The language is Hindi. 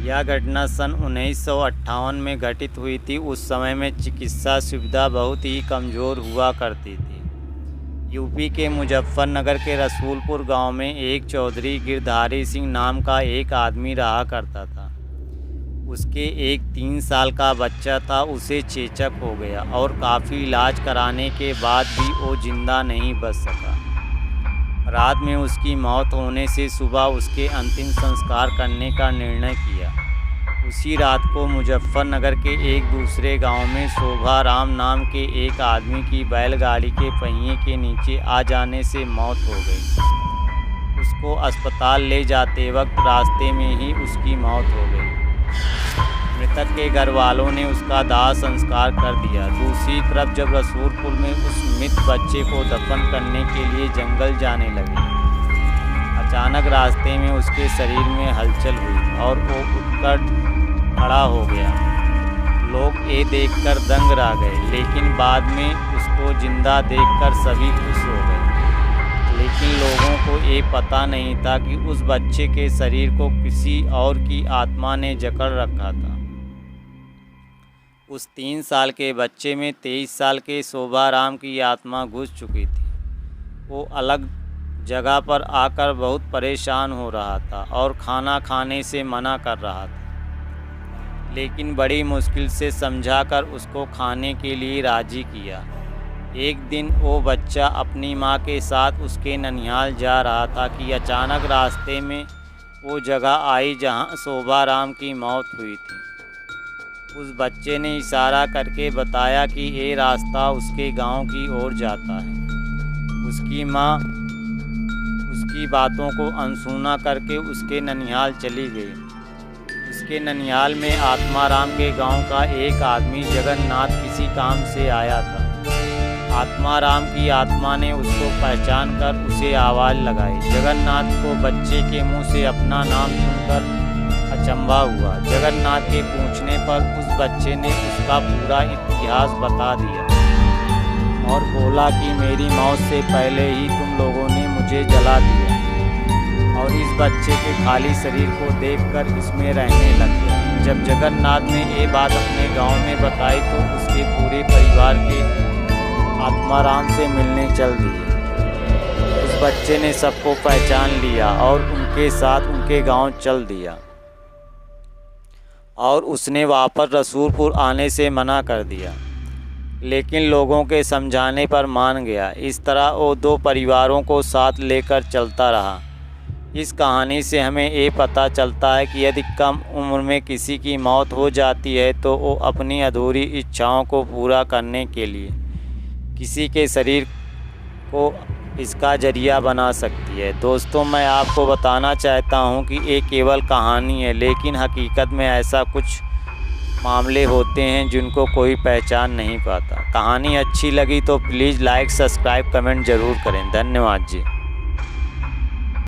यह घटना सन 1958 में घटित हुई थी। उस समय में चिकित्सा सुविधा बहुत ही कमज़ोर हुआ करती थी। यूपी के मुजफ्फरनगर के रसूलपुर गांव में एक चौधरी गिरधारी सिंह नाम का एक आदमी रहा करता था। उसके एक 3 साल का बच्चा था। उसे चेचक हो गया और काफ़ी इलाज कराने के बाद भी वो जिंदा नहीं बच सका। रात में उसकी मौत होने से सुबह उसके अंतिम संस्कार करने का निर्णय किया। उसी रात को मुजफ्फरनगर के एक दूसरे गांव में शोभाराम नाम के एक आदमी की बैलगाड़ी के पहिए के नीचे आ जाने से मौत हो गई। उसको अस्पताल ले जाते वक्त रास्ते में ही उसकी मौत हो गई। मृतक के घर वालों ने उसका दाह संस्कार कर दिया। दूसरी तरफ जब रसूलपुर में उस मृत बच्चे को दफन करने के लिए जंगल जाने लगे, अचानक रास्ते में उसके शरीर में हलचल हुई और वो उठकर खड़ा हो गया। लोग ये देखकर दंग रह गए, लेकिन बाद में उसको जिंदा देखकर सभी खुश हो गए। लेकिन लोगों को ये पता नहीं था कि उस बच्चे के शरीर को किसी और की आत्मा ने जकड़ रखा था। उस 3 साल के बच्चे में 23 साल के शोभाराम की आत्मा घुस चुकी थी। वो अलग जगह पर आकर बहुत परेशान हो रहा था और खाना खाने से मना कर रहा था, लेकिन बड़ी मुश्किल से समझाकर उसको खाने के लिए राज़ी किया। एक दिन वो बच्चा अपनी माँ के साथ उसके ननिहाल जा रहा था कि अचानक रास्ते में वो जगह आई जहाँ शोभाराम की मौत हुई थी। उस बच्चे ने इशारा करके बताया कि ये रास्ता उसके गांव की ओर जाता है। उसकी माँ उसकी बातों को अनसुना करके उसके ननिहाल चली गई। उसके ननिहाल में आत्माराम के गांव का एक आदमी जगन्नाथ किसी काम से आया था। आत्माराम की आत्मा ने उसको पहचान कर उसे आवाज़ लगाई। जगन्नाथ को बच्चे के मुंह से अपना नाम सुनकर अचंभा हुआ। जगन्नाथ के पूछने पर उस बच्चे ने उसका पूरा इतिहास बता दिया और बोला कि मेरी मौत से पहले ही तुम लोगों ने मुझे जला दिया और इस बच्चे के खाली शरीर को देखकर इसमें रहने लग गया। जब जगन्नाथ ने ये बात अपने गांव में बताई तो उसके पूरे परिवार के आत्माराम से मिलने चल दिए। उस बच्चे ने सबको पहचान लिया और उनके साथ उनके गांव चल दिया और उसने वापस रसूलपुर आने से मना कर दिया, लेकिन लोगों के समझाने पर मान गया। इस तरह वो 2 परिवारों को साथ लेकर चलता रहा। इस कहानी से हमें ये पता चलता है कि यदि कम उम्र में किसी की मौत हो जाती है तो वो अपनी अधूरी इच्छाओं को पूरा करने के लिए किसी के शरीर को इसका जरिया बना सकती है। दोस्तों, मैं आपको बताना चाहता हूं कि ये केवल कहानी है, लेकिन हकीकत में ऐसा कुछ मामले होते हैं जिनको कोई पहचान नहीं पाता। कहानी अच्छी लगी तो प्लीज़ लाइक, सब्सक्राइब, कमेंट ज़रूर करें। धन्यवाद जी।